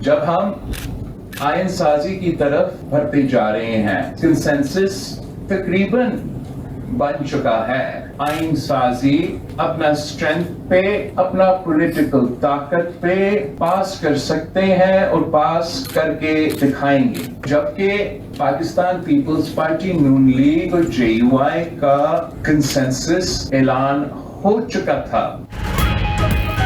जब हम आयन साजी की तरफ बढ़ते जा रहे हैं, कंसेंसस तकरीबन बन चुका है। आयन साजी अपना स्ट्रेंथ पे, अपना पॉलिटिकल ताकत पे पास कर सकते हैं और पास करके दिखाएंगे, जबकि पाकिस्तान पीपल्स पार्टी, नून लीग और JUI का कंसेंसस ऐलान हो चुका था।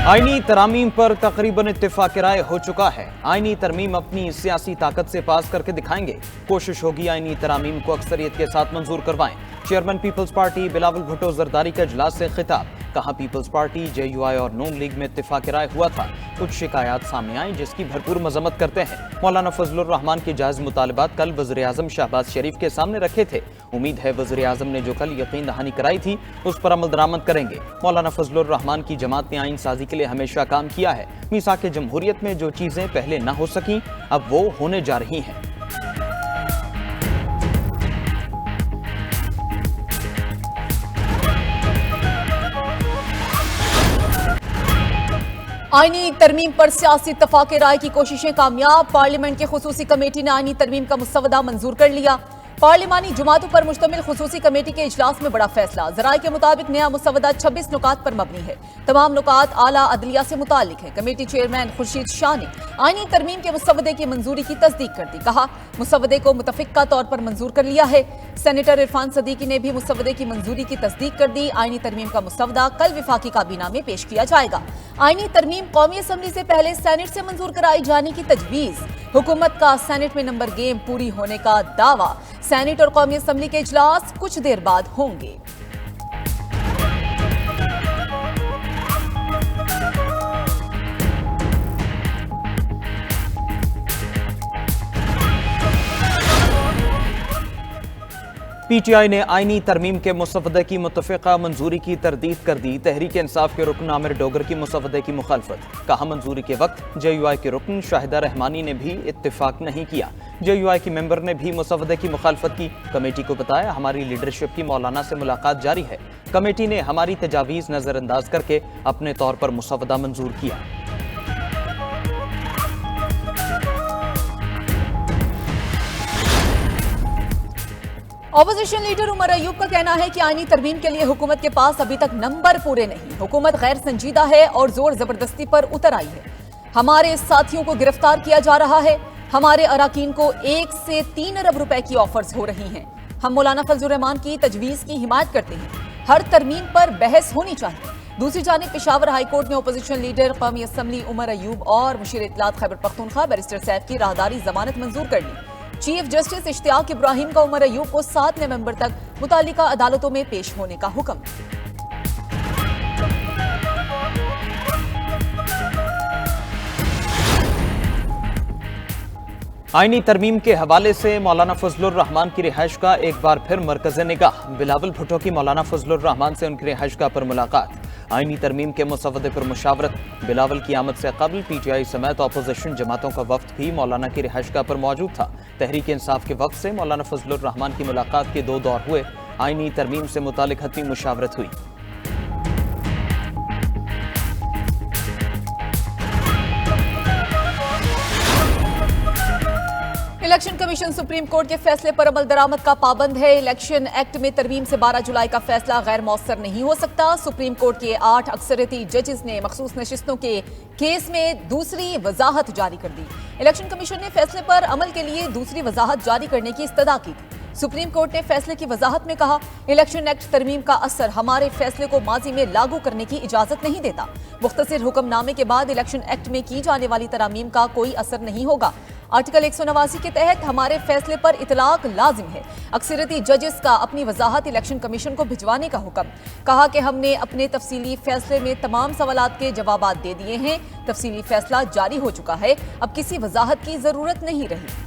आईनी तरमीम पर तकरीबन इत्तेफाक राय हो चुका है। आईनी तरमीम अपनी सियासी ताकत से पास करके दिखाएंगे। कोशिश होगी आईनी तरमीम को अक्सरियत के साथ मंजूर करवाएं। चेयरमैन पीपल्स पार्टी बिलावल भुट्टो जरदारी का इजलास से खिताब। कहा, पीपल्स पार्टी, JUI और नून लीग में इत्तेफाक राय हुआ था। कुछ शिकायत सामने आई जिसकी भरपूर मजम्मत करते हैं। मौलाना फजलुर रहमान के जायज मुतालबात कल वज़ीर आज़म शहबाज शरीफ के सामने रखे थे। उम्मीद है वज़ीर आज़म ने जो कल यकीन दहानी कराई थी उस पर अमल दरामद करेंगे। मौलाना फजलुर रहमान की जमात ने आइन साजी के लिए हमेशा काम किया है। मीसाक जमहूरियत में जो चीजें पहले न हो सकी अब वो होने जा रही हैं। आईनी तरमीम पर सियासी इत्तफाक राय की कोशिशें कामयाब। पार्लियामेंट की खुसूसी कमेटी ने आईनी तरमीम का मुसवदा मंजूर कर लिया। पार्लिमानी जुमातों पर मुश्तमिल खुसूसी कमेटी के इजलास में बड़ा फैसला। जराये के मुताबिक नया मुसवदा 26 नुकात पर मबनी है। तमाम नुकात आला अदलिया से मुतालिक है। कमेटी चेयरमैन खुर्शीद शाह ने आईनी तरमीम के मुसवदे की मंजूरी की तस्दीक कर दी। कहा, मुसवदे को मुतफिक्का तौर पर मंजूर कर लिया है। सेनेटर इरफान सदीकी ने भी मुसवदे की मंजूरी की तस्दीक कर दी। आईनी तरमीम का मुसवदा कल विफाकी काबीना में पेश किया जाएगा। आईनी तरमीम कौमी असम्बली से पहले सेनेट से मंजूर कराई जाने की तजवीज। हुकूमत का सेनेट में नंबर गेम पूरी होने का दावा। सेनेट और कौमी असम्बली के इजलास कुछ देर बाद होंगे। PTI ने आईनी तरमीम के मुसवदे की मुतफ़िक़ा मंजूरी की तरदीद कर दी। तहरीक इंसाफ के रुकन आमिर डोगर की मुसवदे की मुखालफत। कहा, मंजूरी के वक्त JUI के रुकन शाहिदा रहमानी ने भी इत्तेफाक नहीं किया। JUI की मेंबर ने भी मुसवदे की मुखालफत की। कमेटी को बताया, हमारी लीडरशिप की मौलाना से मुलाकात जारी है। कमेटी ने हमारी तजावीज़ नज़रअंदाज करके अपने तौर पर मुसवदा मंजूर किया। ऑपोजिशन लीडर उमर अयूब का कहना है कि आईनी तरमीम के लिए हुकूमत के पास अभी तक नंबर पूरे नहीं। हुकूमत गैर संजीदा है और जोर जबरदस्ती पर उतर आई है। हमारे साथियों को गिरफ्तार किया जा रहा है। हमारे अराकीन को 1 से 3 अरब रुपए की ऑफर्स हो रही हैं। हम मौलाना फजलुर रहमान की तजवीज की हिमायत करते हैं। हर तरमीम पर बहस होनी चाहिए। दूसरी जानिब पेशावर हाईकोर्ट ने अपोजिशन लीडर, कौमी असम्बली उमर अयूब और मुशीर इत्तलात खैबर पख्तूनख्वा बैरिस्टर सैफ की राहदारी जमानत मंजूर कर ली। चीफ जस्टिस इश्तियाक इब्राहिम का उमर अयूब को 7 नवंबर तक मुतालिका अदालतों में पेश होने का हुक्म। आईनी तरमीम के हवाले से मौलाना फजलुर रहमान की रिहाइश का एक बार फिर मरकज़ निगाह। बिलावल भुट्टो की मौलाना फजलुर रहमान से उनकी रिहाइश का पर मुलाकात। आईनी तरमीम के मुसवदे पर मुशावरत। बिलावल की आमद से कबल PTI समेत अपोजिशन जमातों का वफ्द भी मौलाना की रिहाइश का पर मौजूद था। तहरीक इंसाफ के वफ्द से मौलाना फजलुर रहमान की मुलाकात के 2 दौर हुए। आईनी तरमीम से मुतालिक हतमी मुशावरत हुई। इलेक्शन कमीशन सुप्रीम कोर्ट के फैसले पर अमल दरामद का पाबंद है। इलेक्शन एक्ट में तरमीम से 12 जुलाई का फैसला गैर मौसर नहीं हो सकता। सुप्रीम कोर्ट के 8 अक्सरियती जजेस ने मखसूस नशिस्तों के केस में दूसरी वजाहत जारी कर दी। इलेक्शन कमीशन ने फैसले पर अमल के लिए दूसरी वजाहत जारी करने की इस्तदा की थी। सुप्रीम कोर्ट ने फैसले की वजाहत में कहा, इलेक्शन एक्ट तरमीम का असर हमारे फैसले को माजी में लागू करने की इजाजत नहीं देता। मुख्तसर हुक्मनामे के बाद इलेक्शन एक्ट में की जाने वाली तरामीम का कोई असर नहीं होगा। आर्टिकल 189 के तहत हमारे फैसले पर इतलाक लाजिम है। अक्सरियती जजेस का अपनी वजाहत इलेक्शन कमीशन को भिजवाने का हुक्म। कहा कि हमने अपने तफसीली फैसले में तमाम सवालात के जवाबात दे दिए हैं। तफसीली फैसला जारी हो चुका है। अब किसी वजाहत की जरूरत नहीं रही।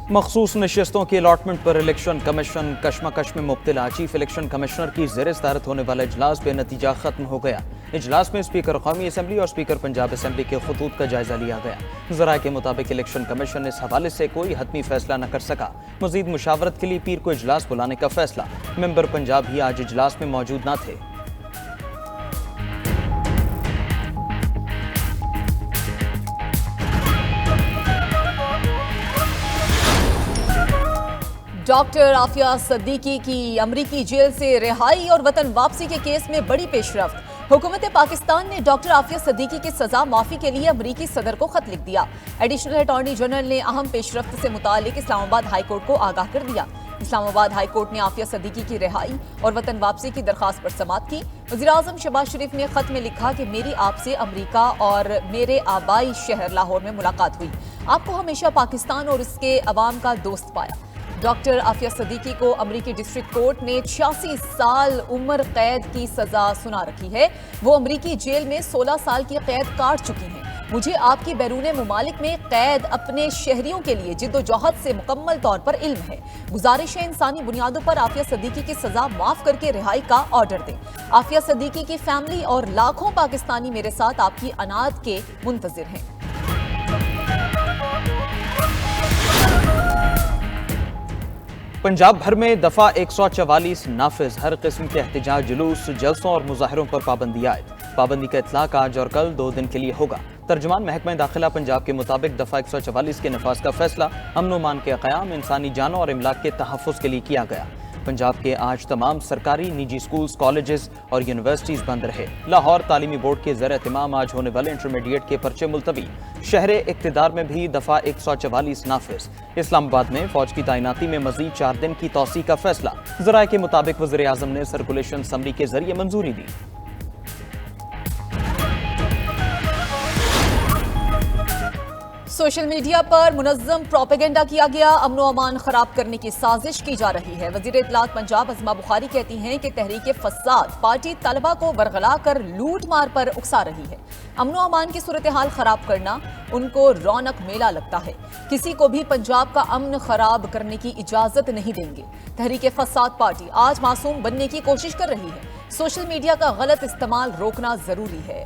मखसूस नशिस्तों की अलॉटमेंट पर इलेक्शन कमीशन कशमकश में मुब्तला। चीफ इलेक्शन कमिश्नर की ज़ेर सदारत होने वाला इजलास बेनतीजा खत्म हो गया। इजलास में स्पीकर कौमी असम्बली और स्पीकर पंजाब असम्बली के खतूत का जायजा लिया गया। ज़राए के मुताबिक इलेक्शन कमीशन इस हवाले से कोई हतमी फैसला न कर सका। मजीद मुशावरत के लिए पीर को इजलास बुलाने का फैसला। मेंबर पंजाब ही आज इजलास में मौजूद न थे। डॉक्टर आफिया सिद्दीकी की अमरीकी जेल से रिहाई और वतन वापसी के केस में बड़ी पेशरफ्त। हुकूमत पाकिस्तान ने डॉक्टर आफिया सिद्दीकी की सजा माफी के लिए अमरीकी सदर को खत लिख दिया। एडिशनल अटॉर्नी जनरल ने अहम पेशरफ्त से मुतालिक इस्लामाबाद हाई कोर्ट को आगाह कर दिया। इस्लामाबाद हाई कोर्ट ने आफिया सिद्दीकी की रिहाई और वतन वापसी की दरखास्त पर समाअत की। वज़ीर-ए-आज़म शहबाज शरीफ ने खत में लिखा कि मेरी आपसे अमरीका और मेरे आबाई शहर लाहौर में मुलाकात हुई। आपको हमेशा पाकिस्तान और इसके अवाम का दोस्त पाया। डॉक्टर आफिया सिद्दीकी को अमरीकी डिस्ट्रिक्ट कोर्ट ने 86 साल उम्र कैद की सजा सुना रखी है। वो अमरीकी जेल में 16 साल की कैद काट चुकी हैं। मुझे आपकी बैरून मुमालिक में कैद अपने शहरियों के लिए जिद्दोजहद से मुकम्मल तौर पर इल्म है। गुजारिश है इंसानी बुनियादों पर आफिया सिद्दीकी की सजा माफ करके रिहाई का ऑर्डर दें। आफिया सिद्दीकी की फैमिली और लाखों पाकिस्तानी मेरे साथ आपकी अनाद के मुंतजिर हैं। पंजाब भर में दफा 144 नाफिज। हर किस्म के एहतजाज, जुलूस, जलसों और मुजाहरों पर पाबंदी आयद। पाबंदी का इतलाक आज और कल 2 दिन के लिए होगा। तर्जुमान महकमा दाखिला पंजाब के मुताबिक दफा 144 के नफाज का फैसला अमन-ओ-मान के क़याम, इंसानी जानों और इमलाक के तहफ़्फ़ुज़ के लिए किया गया। पंजाब के आज तमाम सरकारी, निजी स्कूल्स, कॉलेजेस और यूनिवर्सिटीज बंद रहे। लाहौर तालीमी बोर्ड के ज़र एहतमाम आज होने वाले इंटरमीडिएट के पर्चे मुलतवी। शहरे इक़्तिदार में भी दफा 144 नाफिज। इस्लामाबाद में फौज की तैनाती में मजीद 4 दिन की तौसी का फैसला। ज़राए के मुताबिक वज़ीर-ए-आज़म ने सर्कुलेशन समरी के जरिए मंजूरी दी। सोशल मीडिया पर मुनज़्ज़म प्रोपेगेंडा किया गया। अमन व अमान खराब करने की साजिश की जा रही है। वज़ीर इत्तलात पंजाब अज़मा बुखारी कहती हैं कि तहरीक फसाद पार्टी तलबा को बरगला कर लूट मार पर उकसा रही है। अमन व अमान की सूरत हाल खराब करना उनको रौनक मेला लगता है। किसी को भी पंजाब का अमन खराब करने की इजाजत नहीं देंगे। तहरीक फसाद पार्टी आज मासूम बनने की कोशिश कर रही है। सोशल मीडिया का गलत इस्तेमाल रोकना जरूरी है।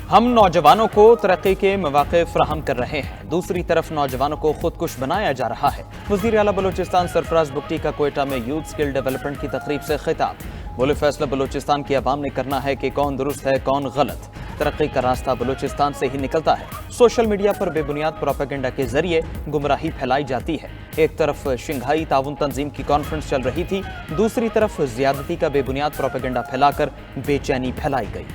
हम नौजवानों को तरक्की के मौके फराहम कर रहे हैं, दूसरी तरफ नौजवानों को खुदकुश बनाया जा रहा है। वज़ीर आला बलूचिस्तान सरफराज बुगटी का कोयटा में यूथ स्किल डेवलपमेंट की तकरीब से खिताब। बोले, फैसला बलूचिस्तान की आवाम ने करना है कि कौन दुरुस्त है कौन गलत। तरक्की का रास्ता बलूचिस्तान से ही निकलता है। सोशल मीडिया पर बेबुनियाद प्रोपेगेंडा के जरिए गुमराही फैलाई जाती है। एक तरफ शंघाई ताउन तंजीम की कॉन्फ्रेंस चल रही थी, दूसरी तरफ ज्यादती का बेबुनियाद प्रोपेगेंडा फैलाकर बेचैनी फैलाई गई।